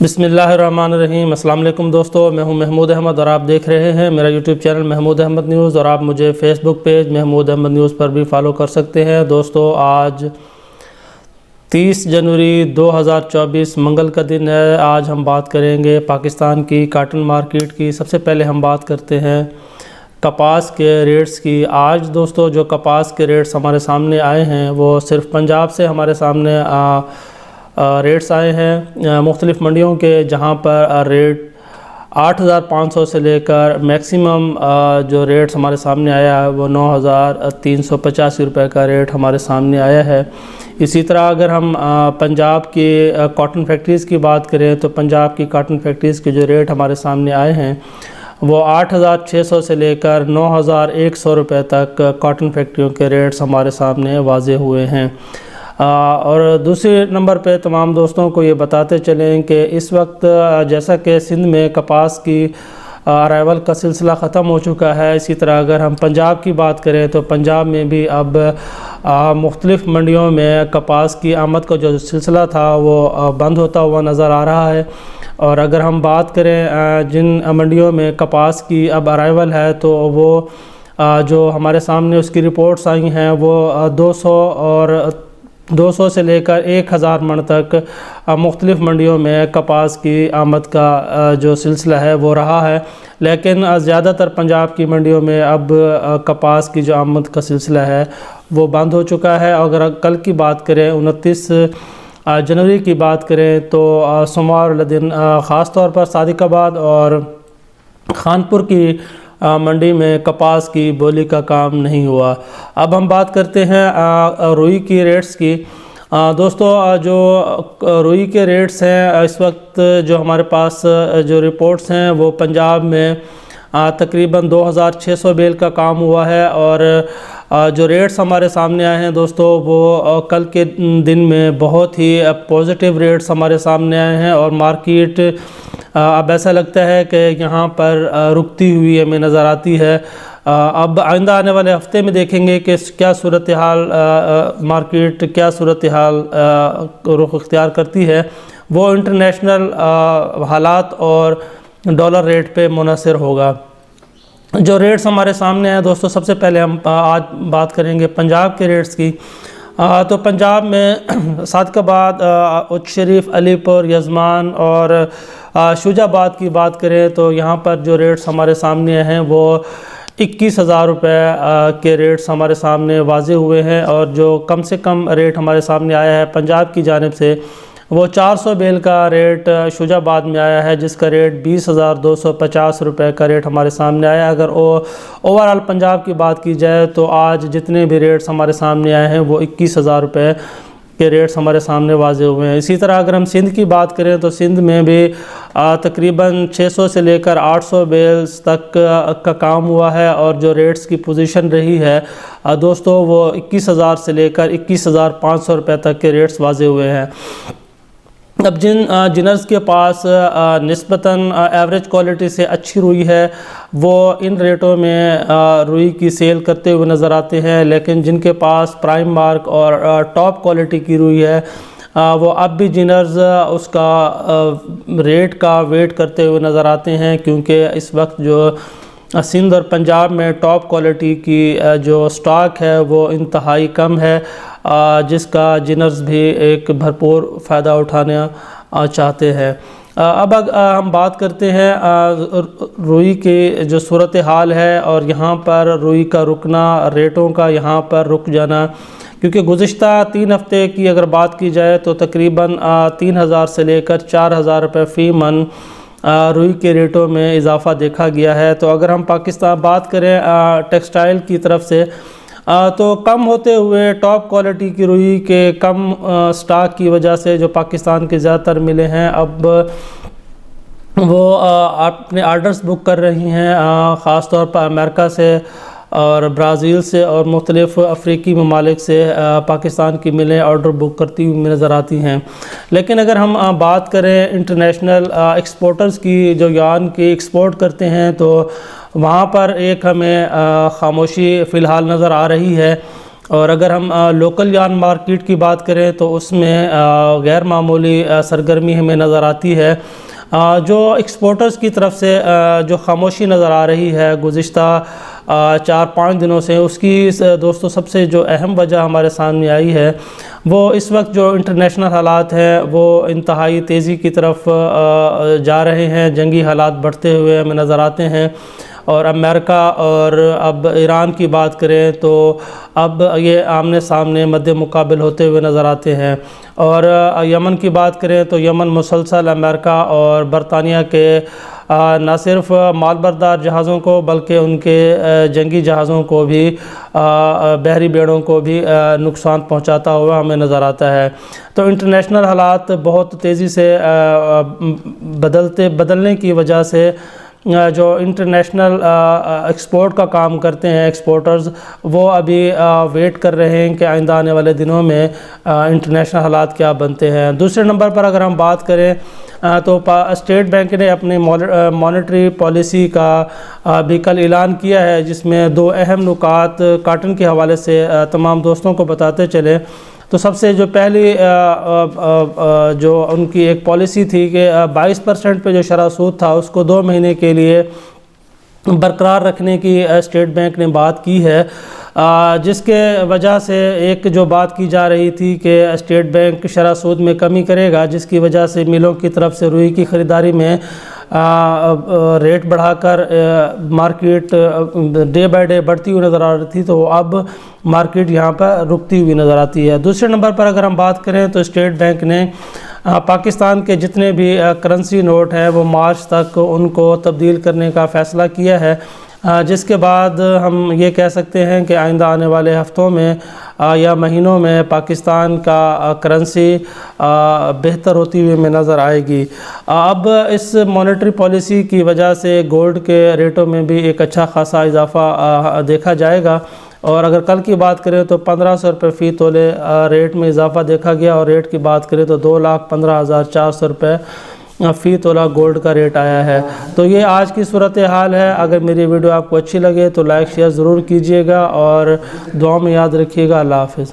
بسم اللہ الرحمن الرحیم۔ السلام علیکم دوستو، میں ہوں محمود احمد اور آپ دیکھ رہے ہیں میرا YouTube channel Mahmood Ahmed news, اور آپ مجھے Facebook page Mahmood Ahmed news پر بھی فالو کر سکتے ہیں۔ دوستو، آج 30 جنوری 2024 منگل کا دن ہے۔ آج ہم بات کریں گے پاکستان کی کاٹن مارکیٹ کی۔ سب سے پہلے ہم بات کرتے ہیں کپاس کے ریٹس کی۔ آج دوستو جو کپاس کے ریٹس ہمارے سامنے آئے ہیں وہ صرف پنجاب سے ہمارے سامنے ریٹس آئے ہیں مختلف منڈیوں کے، جہاں پر ریٹ 8,500 سے لے کر میکسیمم جو ریٹس ہمارے سامنے آیا ہے وہ 9,385 روپے کا ریٹ ہمارے سامنے آیا ہے۔ اسی طرح اگر ہم پنجاب کی کاٹن فیکٹریز کی بات کریں تو پنجاب کی کاٹن فیکٹریز کے جو ریٹ ہمارے سامنے آئے ہیں وہ 8,600 سے لے کر 9,100 روپے تک کاٹن فیکٹریوں کے ریٹس ہمارے سامنے واضح ہوئے ہیں۔ اور دوسرے نمبر پہ تمام دوستوں کو یہ بتاتے چلیں کہ اس وقت جیسا کہ سندھ میں کپاس کی ارائیول کا سلسلہ ختم ہو چکا ہے، اسی طرح اگر ہم پنجاب کی بات کریں تو پنجاب میں بھی اب مختلف منڈیوں میں کپاس کی آمد کا جو سلسلہ تھا وہ بند ہوتا ہوا نظر آ رہا ہے۔ اور اگر ہم بات کریں جن منڈیوں میں کپاس کی اب ارائیول ہے تو وہ جو ہمارے سامنے اس کی رپورٹس آئی ہیں وہ 200 سے لے کر 1,000 من تک مختلف منڈیوں میں کپاس کی آمد کا جو سلسلہ ہے وہ رہا ہے، لیکن زیادہ تر پنجاب کی منڈیوں میں اب کپاس کی جو آمد کا سلسلہ ہے وہ بند ہو چکا ہے۔ اگر کل کی بات کریں 29 جنوری کی بات کریں تو سوموار والے دن خاص طور پر صادق آباد اور خانپور کی منڈی میں کپاس کی بولی کا کام نہیں ہوا۔ اب ہم بات کرتے ہیں روئی کی ریٹس کی۔ دوستو، جو روئی کے ریٹس ہیں اس وقت جو ہمارے پاس جو رپورٹس ہیں وہ پنجاب میں تقریباً 2,600 بیل کا کام ہوا ہے، اور جو ریٹس ہمارے سامنے آئے ہیں دوستو وہ کل کے دن میں بہت ہی پازیٹیو ریٹس ہمارے سامنے آئے ہیں، اور مارکیٹ اب ایسا لگتا ہے کہ یہاں پر رکتی ہوئی ہمیں نظر آتی ہے۔ اب آئندہ آنے والے ہفتے میں دیکھیں گے کہ کیا صورتحال مارکیٹ کیا صورتحال رخ اختیار کرتی ہے، وہ انٹرنیشنل حالات اور ڈالر ریٹ پہ منحصر ہوگا۔ جو ریٹس ہمارے سامنے ہیں دوستو، سب سے پہلے ہم آج بات کریں گے پنجاب کے ریٹس کی۔ تو پنجاب میں صادق آباد، اچ شریف، علی پور، یزمان اور شجاع آباد کی بات کریں تو یہاں پر جو ریٹس ہمارے سامنے ہیں وہ 21,000 روپے کے ریٹس ہمارے سامنے واضح ہوئے ہیں، اور جو کم سے کم ریٹ ہمارے سامنے آیا ہے پنجاب کی جانب سے وہ 400 بیل کا ریٹ شجاع آباد میں آیا ہے، جس کا ریٹ 20,250 روپے کا ریٹ ہمارے سامنے آیا۔ اگر اوورال پنجاب کی بات کی جائے تو آج جتنے بھی ریٹس ہمارے سامنے آئے ہیں وہ 21,000 روپے کے ریٹس ہمارے سامنے واضح ہوئے ہیں۔ اسی طرح اگر ہم سندھ کی بات کریں تو سندھ میں بھی تقریباً 600 سے لے کر 800 بیلز تک کا کام ہوا ہے، اور جو ریٹس کی پوزیشن رہی ہے دوستو وہ 21,000 سے لے کر 21,500 روپے تک کے ریٹس واضح ہوئے ہیں۔ اب جن جنرز کے پاس نسبتاً ایوریج کوالٹی سے اچھی روئی ہے وہ ان ریٹوں میں روئی کی سیل کرتے ہوئے نظر آتے ہیں، لیکن جن کے پاس پرائم مارک اور ٹاپ کوالٹی کی روئی ہے وہ اب بھی جنرز اس کا ریٹ کا ویٹ کرتے ہوئے نظر آتے ہیں، کیونکہ اس وقت جو سندھ اور پنجاب میں ٹاپ کوالٹی کی جو سٹاک ہے وہ انتہائی کم ہے، جس کا جنرز بھی ایک بھرپور فائدہ اٹھانا چاہتے ہیں۔ اب ہم بات کرتے ہیں روئی کی جو صورتحال ہے، اور یہاں پر روئی کا رکنا، ریٹوں کا یہاں پر رک جانا، کیونکہ گزشتہ 3 ہفتے کی اگر بات کی جائے تو تقریباً 3,000 سے لے کر 4,000 روپے فی من روئی کے ریٹوں میں اضافہ دیکھا گیا ہے۔ تو اگر ہم پاکستان بات کریں ٹیکسٹائل کی طرف سے تو کم ہوتے ہوئے ٹاپ کوالٹی کی روئی کے کم سٹاک کی وجہ سے جو پاکستان کے زیادہ تر ملیں ہیں اب وہ اپنے آرڈرز بک کر رہی ہیں، خاص طور پر امریکہ سے اور برازیل سے اور مختلف افریقی ممالک سے پاکستان کی ملیں آرڈر بک کرتی ہوئی نظر آتی ہیں۔ لیکن اگر ہم بات کریں انٹرنیشنل ایکسپورٹرز کی جو یارن کی ایکسپورٹ کرتے ہیں تو وہاں پر ایک ہمیں خاموشی فی الحال نظر آ رہی ہے، اور اگر ہم لوکل یارن مارکیٹ کی بات کریں تو اس میں غیر معمولی سرگرمی ہمیں نظر آتی ہے۔ جو ایکسپورٹرز کی طرف سے جو خاموشی نظر آ رہی ہے گزشتہ 4-5 دنوں سے، اس کی دوستو سب سے جو اہم وجہ ہمارے سامنے آئی ہے وہ اس وقت جو انٹرنیشنل حالات ہیں وہ انتہائی تیزی کی طرف جا رہے ہیں، جنگی حالات بڑھتے ہوئے ہمیں نظر آتے ہیں۔ اور امریکہ اور اب ایران کی بات کریں تو اب یہ آمنے سامنے مد مقابل ہوتے ہوئے نظر آتے ہیں۔ اور یمن کی بات کریں تو یمن مسلسل امریکہ اور برطانیہ کے نہ صرف مال بردار جہازوں کو بلکہ ان کے جنگی جہازوں کو بھی، بحری بیڑوں کو بھی نقصان پہنچاتا ہوا ہمیں نظر آتا ہے۔ تو انٹرنیشنل حالات بہت تیزی سے بدلنے کی وجہ سے جو انٹرنیشنل ایکسپورٹ کا کام کرتے ہیں ایکسپورٹرز، وہ ابھی ویٹ کر رہے ہیں کہ آئندہ آنے والے دنوں میں انٹرنیشنل حالات کیا بنتے ہیں۔ دوسرے نمبر پر اگر ہم بات کریں تو اسٹیٹ بینک نے اپنی مانیٹری پالیسی کا بھی کل اعلان کیا ہے، جس میں 2 اہم نکات کاٹن کے حوالے سے تمام دوستوں کو بتاتے چلے۔ تو سب سے جو پہلی جو ان کی ایک پالیسی تھی کہ 22% پہ جو شرح سود تھا اس کو 2 مہینے کے لیے برقرار رکھنے کی اسٹیٹ بینک نے بات کی ہے، جس کے وجہ سے ایک جو بات کی جا رہی تھی کہ اسٹیٹ بینک شرح سود میں کمی کرے گا، جس کی وجہ سے ملوں کی طرف سے روئی کی خریداری میں ریٹ بڑھا کر مارکیٹ ڈے بائی ڈے بڑھتی ہوئی نظر آ رہی تھی، تو اب مارکیٹ یہاں پر رکتی ہوئی نظر آتی ہے۔ دوسرے نمبر پر اگر ہم بات کریں تو اسٹیٹ بینک نے پاکستان کے جتنے بھی کرنسی نوٹ ہیں وہ مارچ تک ان کو تبدیل کرنے کا فیصلہ کیا ہے، جس کے بعد ہم یہ کہہ سکتے ہیں کہ آئندہ آنے والے ہفتوں میں یا مہینوں میں پاکستان کا کرنسی بہتر ہوتی ہوئی میں نظر آئے گی۔ اب اس مانیٹری پالیسی کی وجہ سے گولڈ کے ریٹوں میں بھی ایک اچھا خاصا اضافہ دیکھا جائے گا، اور اگر کل کی بات کریں تو 1500 روپے فی تولے ریٹ میں اضافہ دیکھا گیا، اور ریٹ کی بات کریں تو 2,15,400 روپے فی تولہ گولڈ کا ریٹ آیا ہے۔ تو یہ آج کی صورتحال ہے۔ اگر میری ویڈیو آپ کو اچھی لگے تو لائک شیئر ضرور کیجیے گا، اور دعاؤں میں یاد رکھیے گا۔ اللہ حافظ۔